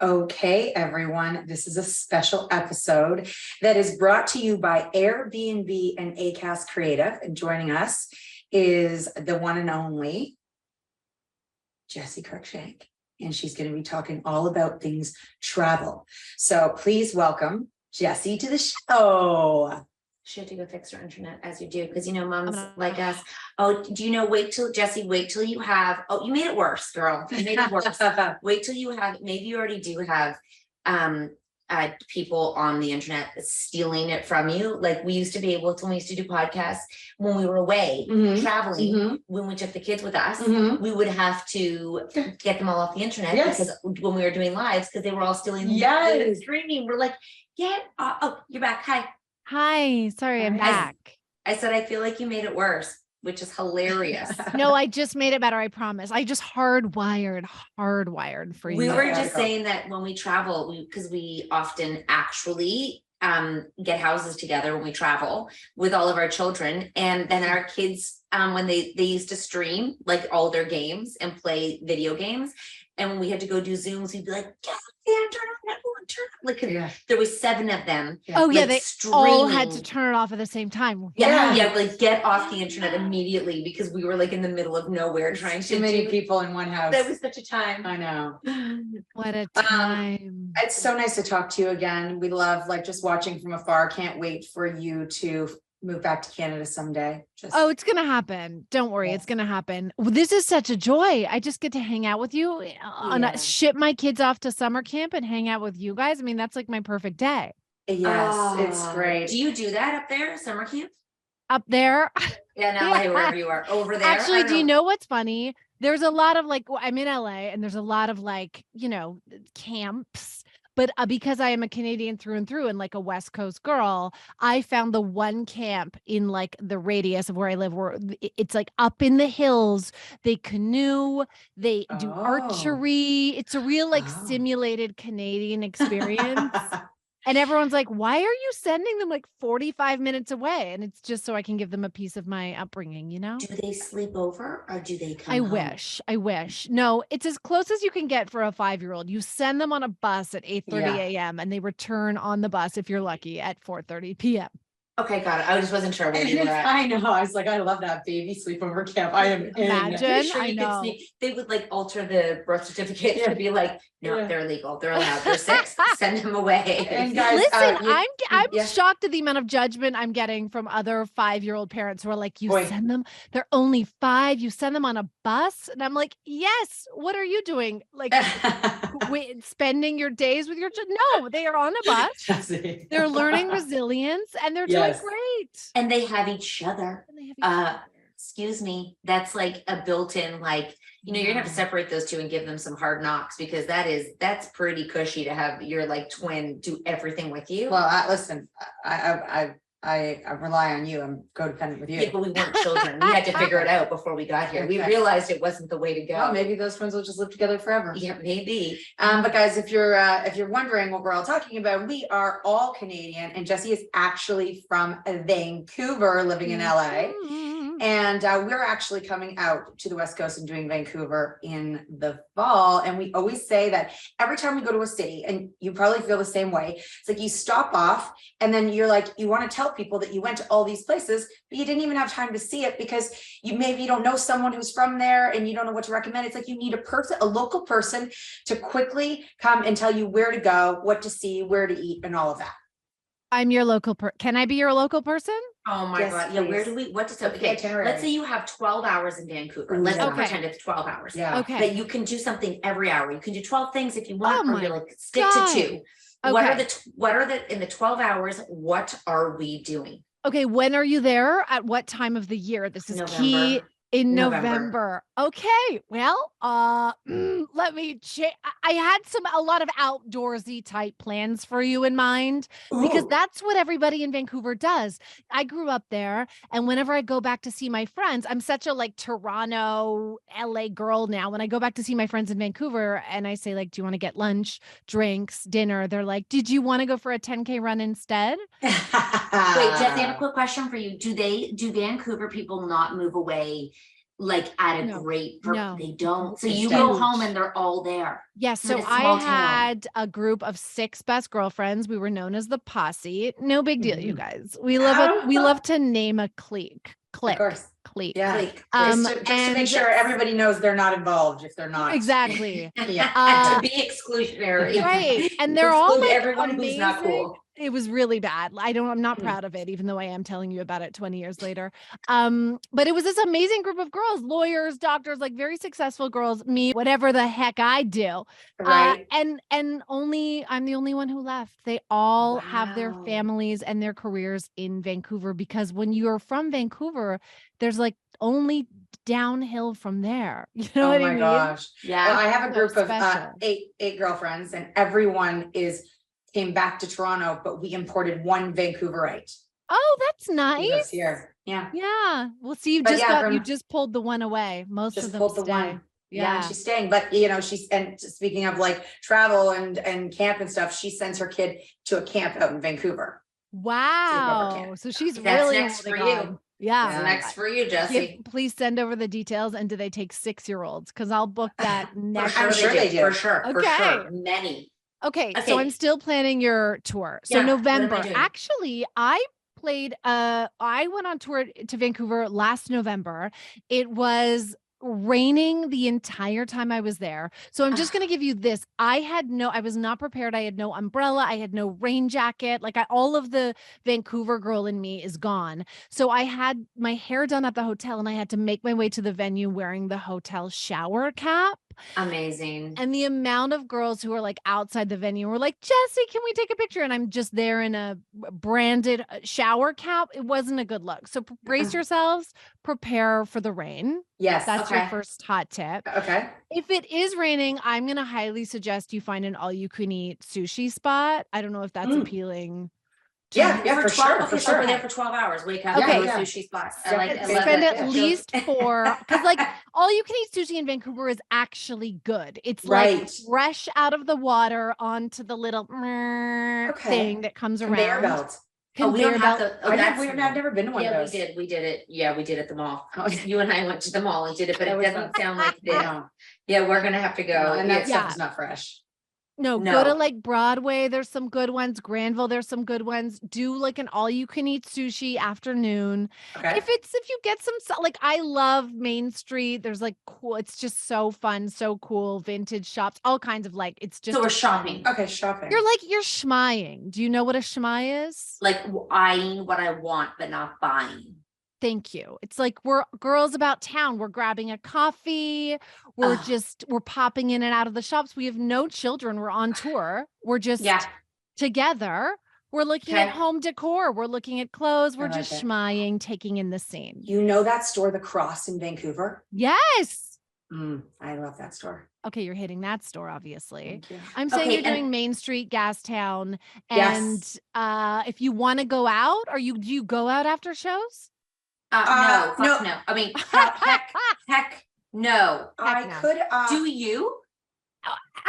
Okay, everyone, this is a special episode that is brought to you by Airbnb and Acast Creative. And joining us is the one and only Jessi Cruickshank. And she's going to be talking all about things travel. So please welcome Jessi to the show. She had to go fix her internet, as you do, because moms like us. Oh, do you know? Wait till you have. Oh, you made it worse, girl. You made it worse. Wait till you have. Maybe you already do have people on the internet stealing it from you. Like we used to be able to when we used to do podcasts when we were away traveling. When we took the kids with us, we would have to get them all off the internet because when we were doing lives, because they were all stealing the streaming. We're like, oh, you're back. Hi, sorry, I'm back. I said, I feel like you made it worse, which is hilarious. No, I just made it better. I promise. I just hardwired for you. We were just saying that when we travel, because we often actually get houses together when we travel with all of our children. And then our kids, when they used to stream like all their games and play video games. And when we had to go do Zooms, we'd be like, turn on. Like there was 7 of them. Oh yeah, they all had to turn it off at the same time. Like get off the internet immediately because we were like in the middle of nowhere trying to. Too many people in one house. That was such a time. I know. What a time. It's so nice to talk to you again. We love just watching from afar. Can't wait for you to move back to Canada someday. It's gonna happen. Don't worry, it's gonna happen. This is such a joy. I just get to hang out with you, ship my kids off to summer camp and hang out with you guys. I mean, that's like my perfect day. Yes, it's great. Do you do that up there, summer camp? Up there? Yeah, in LA, wherever you are. Over there. Actually, do you know what's funny? There's a lot of I'm in LA and there's a lot of camps. But because I am a Canadian through and through and like a West Coast girl, I found the one camp in the radius of where I live where it's up in the hills. They canoe, they do archery. It's a real simulated Canadian experience. And everyone's like, why are you sending them 45 minutes away? And it's just so I can give them a piece of my upbringing, Do they sleep over or do they come home? I wish. No, it's as close as you can get for a 5-year-old. You send them on a bus at 8:30 a.m. and they return on the bus, if you're lucky, at 4:30 p.m. Okay, got it. I just wasn't sure where you were at. I know. I was like, I love that baby sleepover camp. I am Imagine. Sure I know. They would alter the birth certificate to be like, no, they're legal. They're allowed. They're 6. Send them away. And guys, listen, I'm shocked at the amount of judgment I'm getting from other 5-year-old parents who are like, send them. They're only 5. You send them on a bus, and I'm like, yes. What are you doing? Spending your days with your children? No, they are on a bus. They're learning resilience, and they're doing great. And they have each other. Excuse me. That's a built-in you're gonna have to separate those two and give them some hard knocks because that's pretty cushy to have your twin do everything with you. Well, listen, I rely on you. I'm codependent with you. Yeah, but we weren't children. We had to figure it out before we got here. Okay. We realized it wasn't the way to go. Well, maybe those twins will just live together forever. Yeah, maybe. But guys, if you're wondering what we're all talking about, we are all Canadian, and Jessi is actually from Vancouver, living in LA. And we're actually coming out to the West Coast and doing Vancouver in the fall. And we always say that every time we go to a city, and you probably feel the same way, it's you stop off and then you're you want to tell people that you went to all these places, but you didn't even have time to see it because you don't know someone who's from there and you don't know what to recommend. It's you need a local person to quickly come and tell you where to go, what to see, where to eat, and all of that. I'm your local Can I be your local person? Oh my God. Yeah. Let's say you have 12 hours in Vancouver. Let's pretend it's 12 hours. Yeah. Okay. That you can do something every hour. You can do 12 things if you want, or you're stick God. to 2. Okay. What are in the 12 hours? What are we doing? Okay. When are you there? At what time of the year? This is key. In November. Okay. Well, let me check. I had a lot of outdoorsy type plans for you in mind because that's what everybody in Vancouver does. I grew up there, and whenever I go back to see my friends, I'm such a Toronto, LA girl now. When I go back to see my friends in Vancouver and I say do you want to get lunch, drinks, dinner? They're like, did you want to go for a 10K run instead? Wait, Jessi, I have a quick question for you. Do Vancouver people not move away like at a No, great, no. they don't. So It's you go huge. home and they're all there. Yes. It's like So a I small town. had a group of 6 best girlfriends. We were known as the posse. No big deal, you Mhm. guys. We love to name a clique. Of course. Clique. Yeah. Click. Just to make and sure everybody knows they're not involved if they're not. Exactly. To be exclusionary. Right. And To they're all exclude like everyone amazing. who's not cool. It was really bad. I'm not Hmm. proud of it, even though I am telling you about it 20 years later. But it was this amazing group of girls, lawyers, doctors, like very successful girls, me, whatever the heck I do. Right. And I'm the only one who left. They all have their Wow. families and their careers in Vancouver, because when you're from Vancouver, there's like only downhill from there. You know Oh what I my mean? gosh. Yeah. Well, I have a So group of special. eight girlfriends, and everyone came back to Toronto, but we imported one Vancouverite Oh, that's who lives nice. here. Yeah. Yeah. Well, see, But yeah, you from- just pulled the one away. Most Just of them pulled the stay. one. Yeah, and Yeah. she's staying, but and speaking of like travel and camp and stuff, she sends her kid to a camp out in Vancouver. Wow. camp. So she's That's really next for holding you. on. Yeah. What's next for you, Jessie? Please send over the details. And do they take 6-year-olds? Because I'll book that For next. sure, I'm sure they do. For sure. For Okay. sure. Many. Okay. So Okay. I'm still planning your tour. So Yeah, what am I November. doing? Actually, I went on tour to Vancouver last November. It was raining the entire time I was there. So I'm just going to give you this. I was not prepared. I had no umbrella. I had no rain jacket. All of the Vancouver girl in me is gone. So I had my hair done at the hotel, and I had to make my way to the venue wearing the hotel shower cap. Amazing. And the amount of girls who are like outside the venue were like, Jessie, can we take a picture? And I'm just there in a branded shower cap. It wasn't a good look. So brace yourselves, prepare for the rain. Yes. That's your Okay. first hot tip. Okay. If it is raining, I'm going to highly suggest you find an all-you-can-eat sushi spot. I don't know if that's appealing. to Yeah, you. yeah, for sure, for So sure. we're there for 12 hours. Wake up, Okay. go to Yeah. sushi spots. I Yeah. love Spend it. at least 4, because all you can eat sushi in Vancouver is actually good. It's like Right. fresh out of the water onto the little thing that comes Conveyor around. belt. Oh, we Conveyor don't have belt. to. I've never been to one Yeah, of we those. did. We did it. Yeah, we did at the mall. Oh, You and I went to the mall and did it, but That it was doesn't fun. sound like this. No, Yeah, we're gonna have to go. and that Yeah. stuff is not fresh. No, No. go to like Broadway. There's some good ones. Granville, there's some good ones. Do like an all-you-can-eat sushi afternoon. Okay. If you get some, I love Main Street. There's like cool. It's just so fun, so cool. Vintage shops, all kinds of it's just. So we're shopping. Okay, shopping. You're schmying. Do you know what a schmy is? Like eyeing what I want, but not buying. Thank you. It's like we're girls about town. We're grabbing a coffee. We're popping in and out of the shops. We have no children. We're on tour. We're just together. We're looking at home decor. We're looking at clothes. We're I like just it. schmying, taking in the scene. You know that store, The Cross in Vancouver? Yes. I love that store. Okay, you're hitting that store, obviously. Thank you. I'm saying Okay, you're doing and- Main Street, Gastown. Yes. And if you want to go out, do you go out after shows? No, fuck no. no. I mean, heck, no. I no. could. Do you?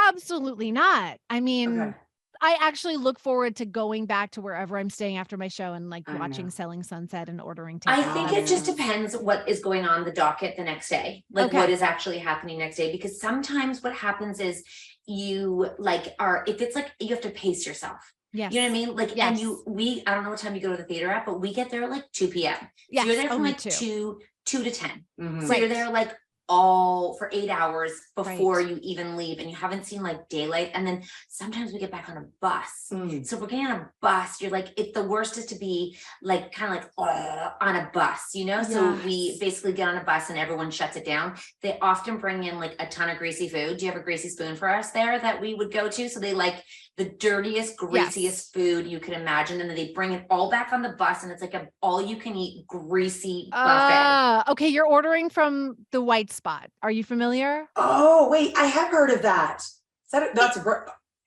Absolutely not. I mean, Okay. I actually look forward to going back to wherever I'm staying after my show and I watching know. Selling Sunset and ordering I takeout. think it just depends what is going on the docket the next day, like Okay. what is actually happening next day. Because sometimes what happens is you if it's like you have to pace yourself. Yes. You know what I mean? Like, Yes. and I don't know what time you go to the theater at, but we get there at like 2 p.m. Yes, So you're there from only like 2. 2 to 10. Mhm. So Right. you're there like all for 8 hours before Right. you even leave, and you haven't seen like daylight. And then sometimes we get back on a bus. Mm. So if we're getting on a bus, you're like, the worst is to be like kind of like on a bus, you know? So we Yes. basically get on a bus and everyone shuts it down. They often bring in like a ton of greasy food. Do you have a greasy spoon for us there that we would go to? So they like the dirtiest, greasiest food you could imagine. And then they bring it all back on the bus, and it's like a all you can eat greasy buffet. Okay, you're ordering from the White Spot. Are you familiar? Oh, wait, I have heard of that. That's a great.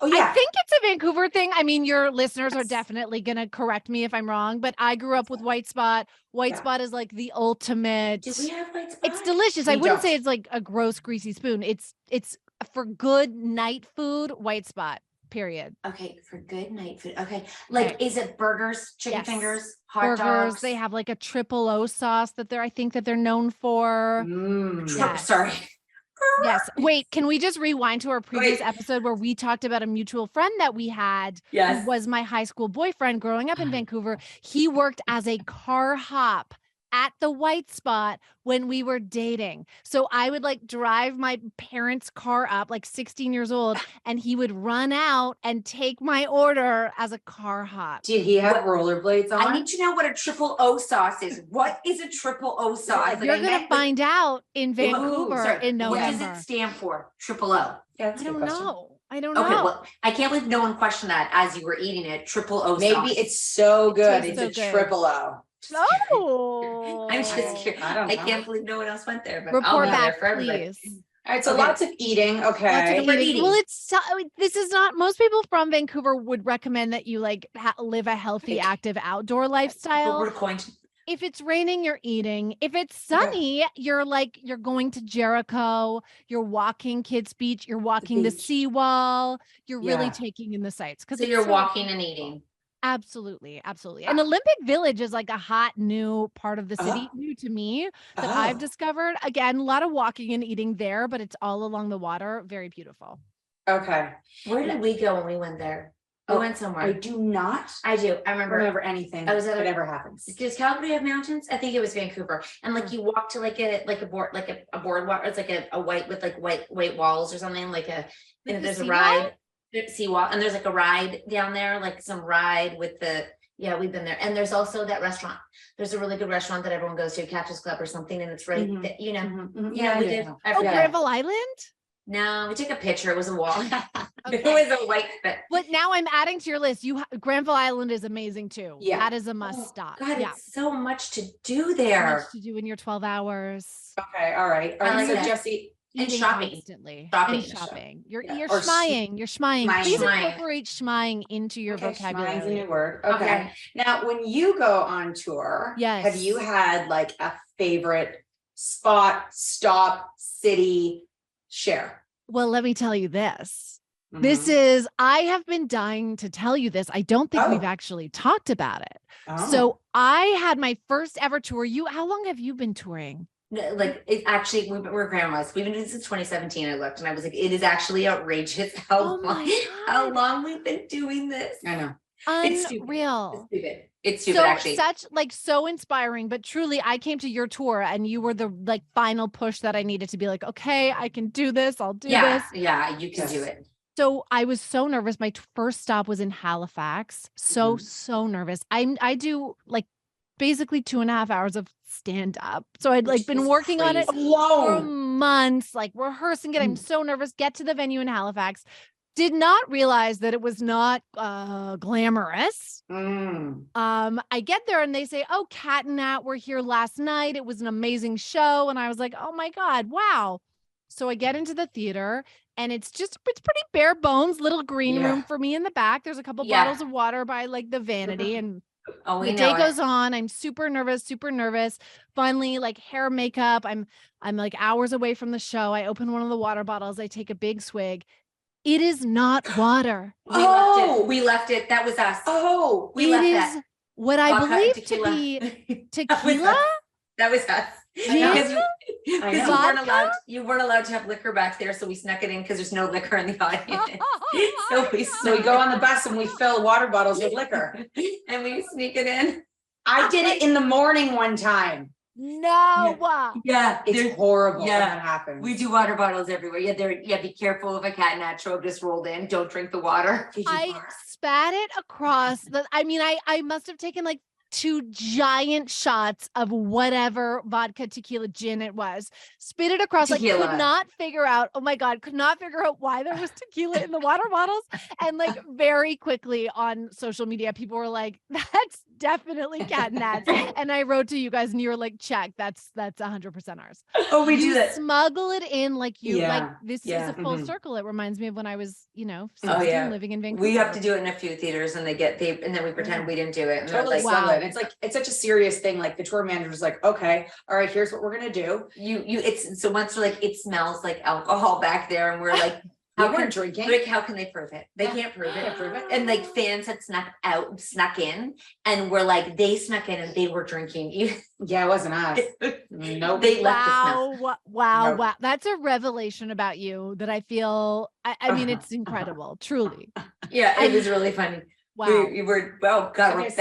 Oh, I yeah. think it's a Vancouver thing. I mean, your listeners are Yes. definitely going to correct me if I'm wrong, but I grew up with White Spot. White Yeah. Spot is like the ultimate. Do we have White Spot? It's delicious. I We wouldn't don't. say it's like a gross, greasy spoon. It's for good night food, White Spot. period. Okay, for good night food. Okay. Like, is it burgers, chicken fingers, hot burgers? dogs? They have like a triple O sauce that I think that they're known for. Yes. Sorry. Yes. Wait, can we just rewind to our previous episode where we talked about a mutual friend that we had? Yes. Who was my high school boyfriend growing up in Vancouver. He worked as a car hop at the White Spot when we were dating. So I would like drive my parents' car up, like 16 years old, and he would run out and take my order as a car hop. Did he have rollerblades on? I need to know what a triple O sauce is. What is a triple O sauce? You're going to find out in Vancouver in November. What does it stand for? Triple O. Yeah, I don't know. Okay, well, I can't believe no one questioned that as you were eating it. Triple O sauce. Maybe it's so good. It's It's so a good. triple O. Oh, I'm just curious. I don't know. I can't believe no one else went there. But report I'll go there back, for everybody. please. All right, so Okay. lots of eating. Okay. Lots of eating. Well, this is not, most people from Vancouver would recommend that you like live a healthy, Like, active outdoor But lifestyle. we're going to. If it's raining, you're eating. If it's sunny, you're going to Jericho, you're walking Kids Beach, you're walking the beach. seawall, you're really Yeah. taking in the sights. So you're walking and eating. Absolutely. Absolutely. And Olympic Village is like a hot new part of the city, new to me, that I've discovered. Again, a lot of walking and eating there, but it's all along the water. Very beautiful. Okay. Where did we go when we went there? We went somewhere. I do not I do. I remember. anything I was at that a- ever happens. Does Calgary have mountains? I think it was Vancouver. And like you walk to like a boardwalk. It's like a white with like white walls or something. And there's a ride. Seawall, and there's like a ride down there, like some ride with the. Yeah, we've been there. And there's also that restaurant. There's a really good restaurant that everyone goes to, Catcher's Club or something, and it's right. Mhm. Yeah, we did. I Oh, forgot. Granville Island? No, we took a picture. It was a wall. It was a white. But now I'm adding to your list. Granville Island is amazing too. Yeah. That is a must stop. God, Yeah. it's so much to do So there. much to do in your 12 hours. Okay. All right. All I right. like So that. Jessi, And Eating shopping. constantly. Shopping. And shopping. You're Yeah. you're Or schmying. You're schmying. schmying. Please Schmying. incorporate schmying into your okay, schmying's a vocabulary. new word. Okay. Okay. Now, when you go on tour, Yes. have you had like a favorite spot, stop, city, share? Well, let me tell you this. Mhm. This is, I have been dying to tell you this. I don't think we've Oh. actually talked about it. Oh. So I had my first ever tour. How long have you been touring? No, like it actually, we're grandmas. We've been doing this since 2017. I looked and I was like, it is actually outrageous Oh my how God. long we've been doing this. I know. It's stupid. Unreal. It's stupid. It's stupid, So actually. so inspiring, but truly I came to your tour and you were the like final push that I needed to be like, okay, I can do this. I'll do Yeah, this. yeah, you can do Yes. it. So I was so nervous. My first stop was in Halifax. So nervous. I do like basically 2.5 hours of stand up. So I'd like been Jesus working on it Christ. for Alone. months, like rehearsing it. I'm so nervous. Get to the venue in Halifax. Did not realize that it was not glamorous. Mm. I get there and they say, "Oh, Kat and Nat were here last night. It was an amazing show." And I was like, "Oh my God, wow." So I get into the theater and it's pretty bare bones, little green Yeah. room for me in the back. There's a couple Yeah. bottles of water by like the vanity and Oh, we the know day it. goes on. I'm super nervous. Finally, like hair, makeup. I'm like hours away from the show. I open one of the water bottles. I take a big swig. It is not water. We left it. That was us. Oh. We It left is that. what I Vodka and believe to tequila. be That was tequila. us. That was us. Gin? Because I you know. Vodka? weren't allowed to have liquor back there, so we snuck it in because there's no liquor in the audience. so So we go on the bus and we fill water bottles with liquor. and we sneak it in. I did it in the morning one time. No. Yeah, It's horrible when yeah, that happens. we do water bottles everywhere. Yeah, be careful if a cat natural just rolled in. Don't drink the water. Did you I barf? spat it across the, I must have taken like 2 giant shots of whatever vodka, tequila, gin it was, spit it across, like Tequila. could not figure out, oh my God, could not figure out why there was tequila in the water bottles. And like very quickly on social media, people were like, that's definitely Cat and Nats. And I wrote to you guys and you were like, check, that's 100% ours. Oh, we You do that. smuggle it in like you, like Yeah, this yeah, is a full mhm. circle. It reminds me of when I was, 16 Oh, yeah. living in Vancouver. We have to do it in a few theaters, and and then we pretend we didn't do it. And they're Totally like, Wow. smuggle it. It's like, it's such a serious thing. Like the tour manager's like, okay, all right, here's what we're gonna do. it's so once we're like, it smells like alcohol back there, and we're like, They weren't drinking. Like, how can they prove it? They can't prove it. And like fans had snuck in, and were like, they snuck in and they were drinking. Yeah, it wasn't us. Nope. They left the smell. Wow. That's a revelation about you that I feel, I mean, it's incredible, truly. Yeah, it was really funny. Wow. We were, God, Okay, we're so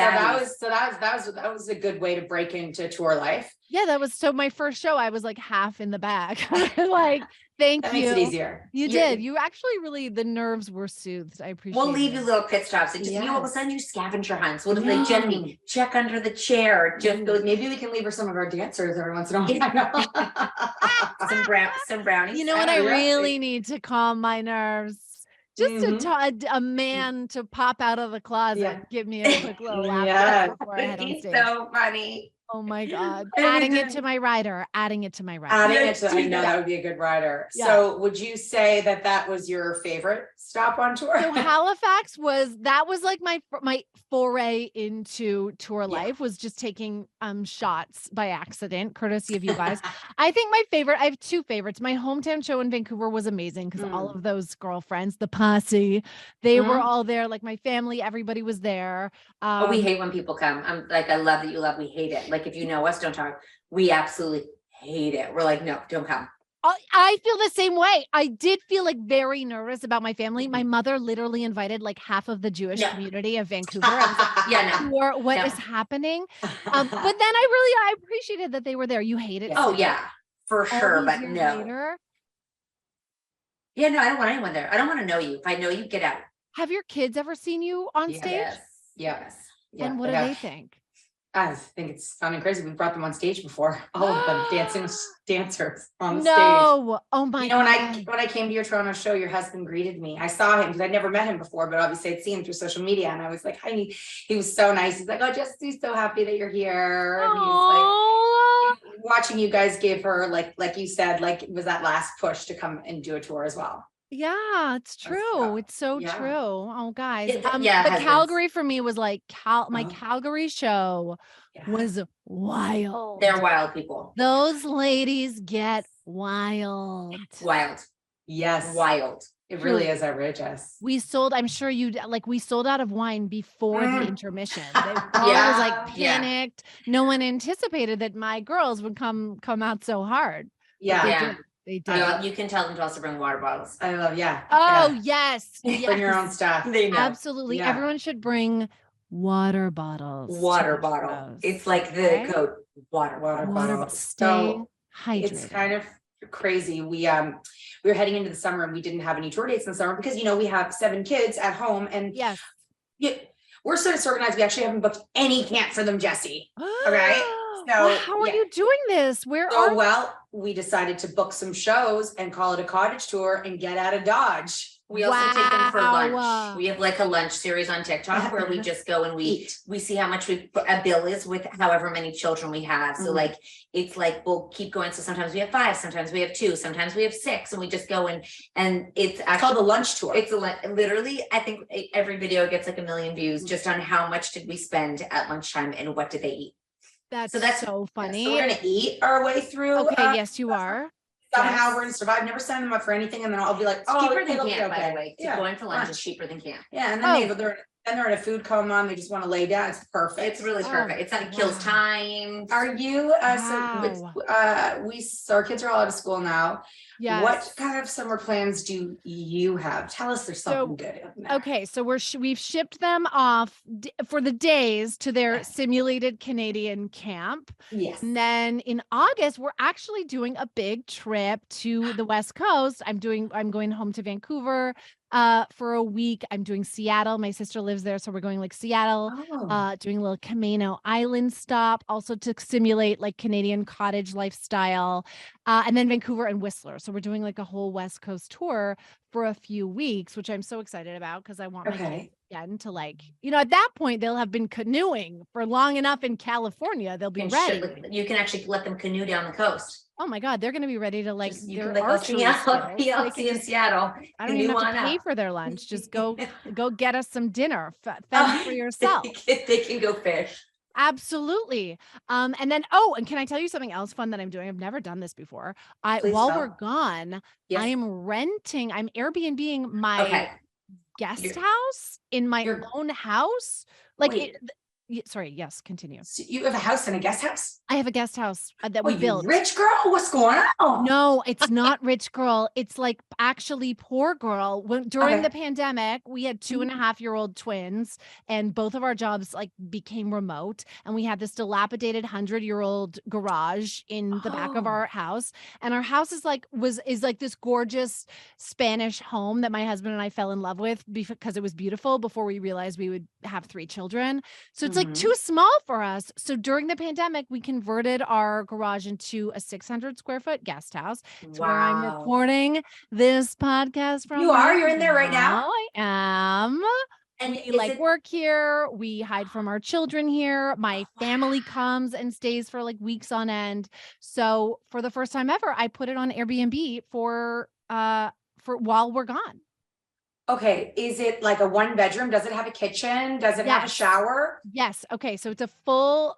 that was a good way to break into tour life. Yeah, that was so my first show, I was like half in the bag. Like, thank That you. makes it easier. You did. You actually really, the nerves were soothed. I appreciate We'll leave it. you little pit stops and just, you know, we'll send you scavenger hunts. We'll like, Jenny, check under the chair. Just go, Maybe we can leave her some of our dancers every once in a while. some brownies. You know what? I really need to calm my nerves. Just a man to pop out of the closet and give me a quick little lap before I head on He's stage. so funny. Oh my God. Adding it to my rider. I know that would be a good rider. Yeah. So would you say that was your favorite stop on tour? So Halifax was like my foray into tour life, was just taking shots by accident, courtesy of you guys. I think I have two favorites. My hometown show in Vancouver was amazing because all of those girlfriends, the posse, they were all there. Like my family, everybody was there. We hate when people come. I'm like, I love that you love, we hate it. Like, if you know us, don't talk. We absolutely hate it. We're like, no, don't come. I feel the same way. I did feel like very nervous about my family. My mother literally invited like half of the Jewish community of Vancouver. I was like, what is happening? But then I appreciated that they were there. You hate it. Oh yeah, for sure. But no. Later, yeah, no, I don't want anyone there. I don't want to know you. If I know you, get out. Have your kids ever seen you on stage? Yes. And what do they think? I think it's sounding crazy. We brought them on stage before. All of them dancers on stage. Oh my God. When I came to your Toronto show, your husband greeted me. I saw him because I'd never met him before, but obviously I'd seen him through social media. And I was like, hi. He was so nice. He's like, oh, Jesse's so happy that you're here. And he's like, watching you guys give her, like you said, like it was that last push to come and do a tour as well. Yeah, it's true. It's so true. Oh, guys. But Calgary for me was like my Calgary show was wild. They're wild people. Those ladies get wild. Wild. Yes. Wild. It really is outrageous. We sold out of wine before the intermission. I was like panicked. No one anticipated that my girls would come out so hard. Yeah. They did. You can tell them to also bring water bottles. I love, yes. Bring your own stuff. Absolutely. Yeah. Everyone should bring water bottles. Water bottle. It's like the code. Water bottle. Stay hydrated. It's kind of crazy. We were heading into the summer and we didn't have any tour dates in the summer because we have 7 kids at home and we're so disorganized. We actually haven't booked any camp for them, Jessi. Okay. So how are you doing this? We decided to book some shows and call it a cottage tour and get out of Dodge. We also take them for lunch. We have like a lunch series on TikTok where we just go and we see how much a bill is with however many children we have. So like, it's like, we'll keep going. So sometimes we have 5, sometimes we have 2, sometimes we have 6, and we just go and it's actually called the lunch tour. It's literally, I think every video gets like 1 million views just on how much did we spend at lunchtime and what did they eat. That's so funny. So we're going to eat our way through. Okay. Yes, you are. Somehow we're going to survive. Never send them up for anything. And then I'll be like, cheaper than camp, by the way. Going for lunch is cheaper than camp. Yeah. And then they're in a food coma. They just want to lay down. It's perfect. It's really perfect. It kills time. Are you, our kids are all out of school now. Yes. What kind of summer plans do you have? Tell us there's something good. Okay, so we've shipped them off for the days to their simulated Canadian camp. Yes. And then in August, we're actually doing a big trip to the West Coast. I'm going home to Vancouver for a week. I'm doing Seattle. My sister lives there, so we're going like Seattle, doing a little Camino Island stop, also to simulate like Canadian cottage lifestyle, and then Vancouver and Whistler. So we're doing like a whole West Coast tour for a few weeks, which I'm so excited about because I want my kids again to like, at that point they'll have been canoeing for long enough in California. They'll be ready. You can actually let them canoe down the coast. Oh my God, they're going to be ready to like their archery in Seattle. I don't even have to pay for their lunch. Just go get us some dinner. Fend for yourself. They can go fish. Absolutely. And then, and can I tell you something else fun that I'm doing? I've never done this before. Please While we're tell. gone, I'm Yes. I'm Airbnb-ing my Okay. guest You're- house in my you're- own house. Like Wait. sorry, yes, continue. So you have a house and a guest house? I have a guest house that Oh, we you built. rich girl? What's going on? No, it's not rich girl. It's like actually poor girl. During Okay. the pandemic, we had 2.5-year-old twins, and both of our jobs like became remote. And we had this dilapidated 100-year-old garage in the back of Oh. our house. And our house is like this gorgeous Spanish home that my husband and I fell in love with because it was beautiful before we realized we would have 3 children. So it's like too small for us. So during the pandemic, we converted our garage into a 600 square foot guest house. It's where I'm recording this podcast from. You are? You're in there right now? I am. And We work here. We hide from our children here. My family comes and stays for like weeks on end. So for the first time ever, I put it on Airbnb for while we're gone. Okay, is it like a 1-bedroom? Does it have a kitchen? Does it have a Yes. shower? Yes. Okay. So it's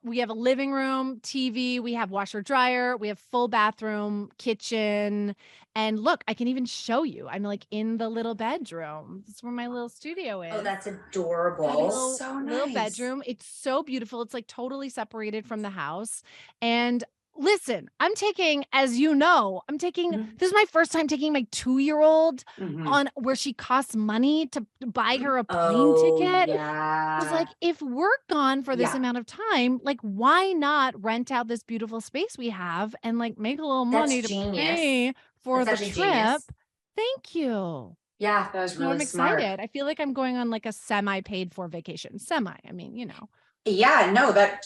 we have a living room, TV, we have washer dryer, we have full bathroom, kitchen. And look, I can even show you. I'm like in the little bedroom. This is where my little studio is. Oh, that's That adorable. is so Little nice. bedroom. It's so beautiful. It's like totally separated from the house. And listen, I'm taking, as you know, this is my first time taking my 2-year-old on where she costs money to buy her a plane ticket. Yeah. I was like, if we're gone for this amount of time, like, why not rent out this beautiful space we have and like make a little money to pay for the trip? Genius. Thank you. Yeah, that was So really I'm smart. excited. I feel like I'm going on like a semi-paid for vacation. I mean, you know. Yeah, no, that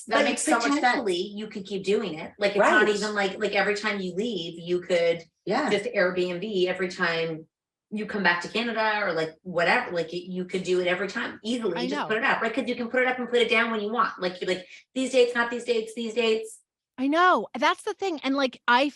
makes so much sense. Potentially you could keep doing it. Like it's not even like every time you leave, you could just Airbnb every time you come back to Canada or like whatever. Like you could do it every time easily. Just put it up, right? Because you can put it up and put it down when you want. Like you're like these dates, not these dates, these dates. I know. That's the thing. And like, I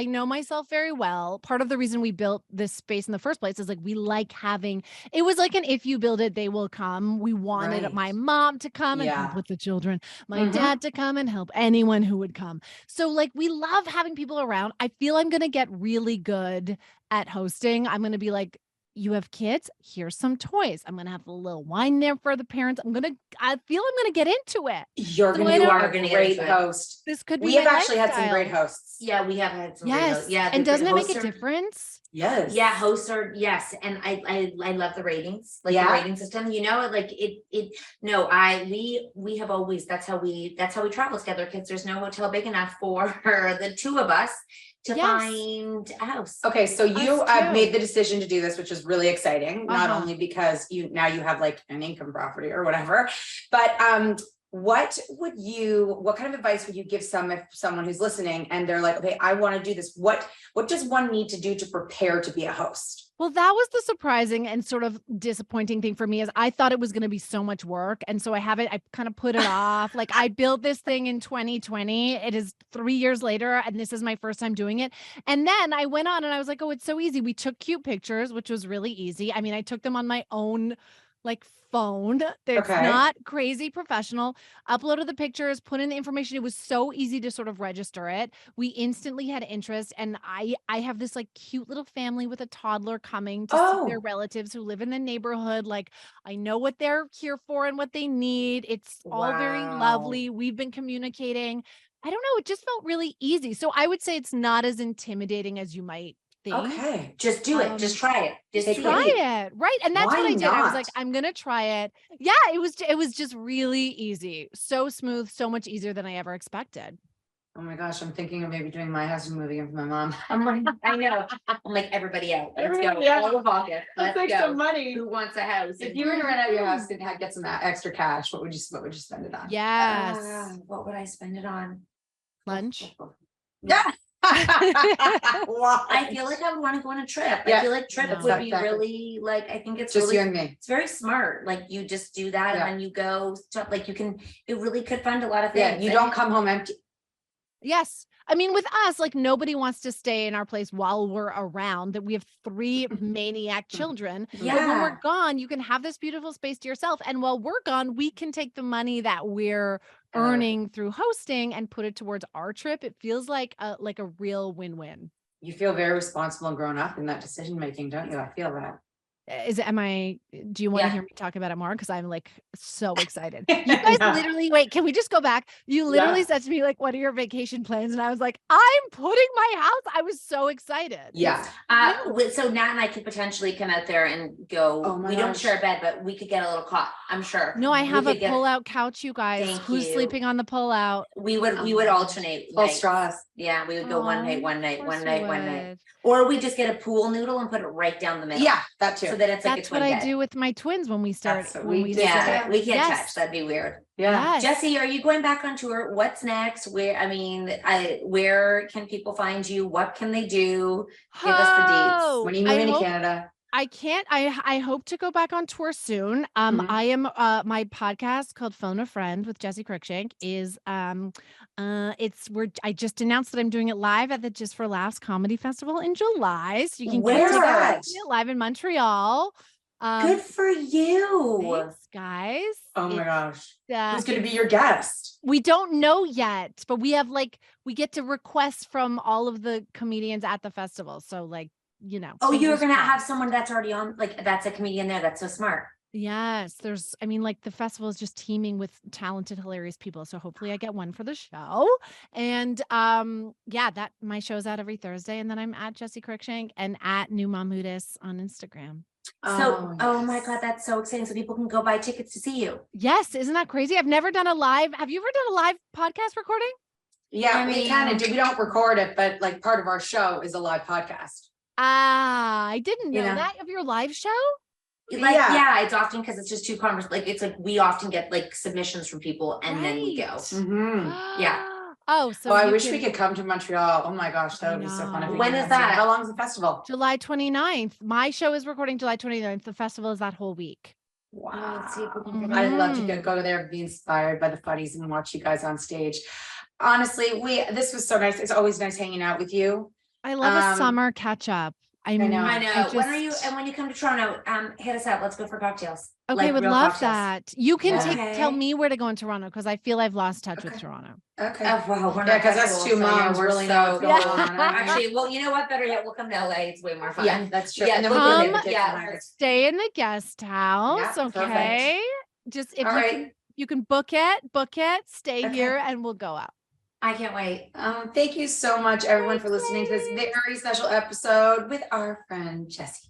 know myself very well. Part of the reason we built this space in the first place is like, we like having, it was like if you build it, they will come. We wanted my mom to come and help with the children, my dad to come and help anyone who would come. So like, we love having people around. I feel I'm going to get really good at hosting. I'm going to be like, you have kids, here's some toys. I'm going to have a little wine there for the parents. I feel I'm going to get into it. You are going to be a great host. This could be We have actually had some great hosts. Yeah, we have had some great hosts. Yeah. And doesn't it make a difference? Yes. Yeah, hosts are, yes. And I love the ratings, like the rating system, you know, like we have always, that's how we travel together, because there's no hotel big enough for the 2 of us to find a house. Okay, so you made the decision to do this, which is really exciting, not only because you have like an income property or whatever, but what kind of advice would you give someone who's listening and they're like, okay, I want to do this. What does one need to do to prepare to be a host? Well, that was the surprising and sort of disappointing thing for me, is I thought it was going to be so much work. And so I kind of put it off. Like I built this thing in 2020. It is 3 years later, and this is my first time doing it. And then I went on and I was like, oh, it's so easy. We took cute pictures, which was really easy. I mean, I took them on my own like phone. It's not crazy professional. Uploaded the pictures, put in the information. It was so easy to sort of register it. We instantly had interest. And I have this like cute little family with a toddler coming to see their relatives who live in the neighborhood. Like I know what they're here for and what they need. It's all very lovely. We've been communicating. I don't know. It just felt really easy. So I would say it's not as intimidating as you might think. Okay. Just do it. Just try it. Just try it. Right. And that's what I did. I was like, I'm going to try it. Yeah. It was just really easy. So smooth, so much easier than I ever expected. Oh my gosh. I'm thinking of maybe doing my house and moving in with my mom. I'm like, I know. I'm like, everybody out. Let's go. All of August. Let's make go. some money. Who wants a house? If you were to rent out your house and get some extra cash, what would you spend it on? Yes. What would I spend it on? Lunch. Yeah. I feel like I would want to go on a trip. I feel like trip would be really like, I think it's just really, you and me. It's very smart. Like you just do that and then you go stuff, like you can, it really could fund a lot of things. Yeah, you don't come home empty. Yes. I mean, with us, like nobody wants to stay in our place while we're around, that we have 3 maniac children. But when we're gone, you can have this beautiful space to yourself. And while we're gone, we can take the money that we're earning through hosting and put it towards our trip. It feels like a real win-win. You feel very responsible and grown up in that decision making, don't you? I feel that. Do you want to Yeah. hear me talk about it more? Because I'm like so excited. You guys literally, wait, can we just go back? You literally said to me, like, what are your vacation plans? And I was like, I'm putting my house. I was so excited. Yeah. So Nat and I could potentially come out there and go. Oh my we don't gosh. share a bed, but we could get a little cot. I'm sure. No, I have a could get- pull-out couch, you guys. Thank Who's you. sleeping on the pull-out? We would alternate. Full nights. straws. Yeah, we would go one night, one night, Of one course night, you one night. would. Or we just get a pool noodle and put it right down the middle. Yeah, that too. So that it's like That's a twin what bed. I do with my twins when we start. That's what when we we did. Yeah, we can't Yes. touch. That'd be weird. Yeah. Yes. Jessi, are you going back on tour? What's next? Where can people find you? What can they do? Give us the deets. When are you I moving to hope- Canada? I can't. I hope to go back on tour soon. Mhm. I am my podcast called Phone a Friend with Jessi Cruickshank is I just announced that I'm doing it live at the Just for Laughs Comedy Festival in July. So you can Where's get that? tickets to it live in Montreal. Good for you. Thanks, guys. Oh my gosh. Uh, Who's going to be your guest? we don't know yet, but we get to request from all of the comedians at the festival. So like, you know. Oh, you're fingers gonna have crossed. someone that's already on, like that's a comedian there. That's so smart. Yes, like the festival is just teeming with talented, hilarious people. So hopefully I get one for the show. And that my show's out every Thursday. And then I'm at Jessi Cruickshank and at New Mamudis on Instagram. So, oh my yes. God, that's so exciting. So people can go buy tickets to see you. Yes, isn't that crazy? I've never done a live. Have you ever done a live podcast recording? Yeah, I we mean- kind of do. We don't record it, but like part of our show is a live podcast. I didn't know You know. that of your live show. Like, Yeah. yeah, it's often because it's just two like it's like we often get like submissions from people and then we go. Right. Mm-hmm. Yeah. Oh, so Oh, I you wish we could come to Montreal. Oh my gosh, that I would be so fun. If we know. When could is come. that? How long is the festival? July 29th. My show is recording July 29th. The festival is that whole week. Wow. Let's see if we can get I'd love to Mhm. go there, be inspired by the funnies and watch you guys on stage. Honestly, this was so nice. It's always nice hanging out with you. I love a Um, summer catch up. know. I know. When are you? just- And when you come to Toronto, hit us up. Let's go for cocktails. Okay, Like would real love cocktails. that. You can Yeah. tell Okay. me where to go in Toronto because I feel I've lost touch with Okay. Toronto. Okay. Oh, wow, we're Yeah, not because us festival, two so yeah, moms we're really so- know what's going Yeah. on. Actually, well, you know what? Better yet, we'll come to LA. It's way more fun. Yeah, that's true. Yeah, And then we we'll can come- get the kids yeah. and Margaret. Stay in the guest house, Yeah, perfect. okay? Just if All you right. can, you can book it, stay Okay. here, and we'll go out. I can't wait. Thank you so much, everyone, for listening to this very special episode with our friend Jessi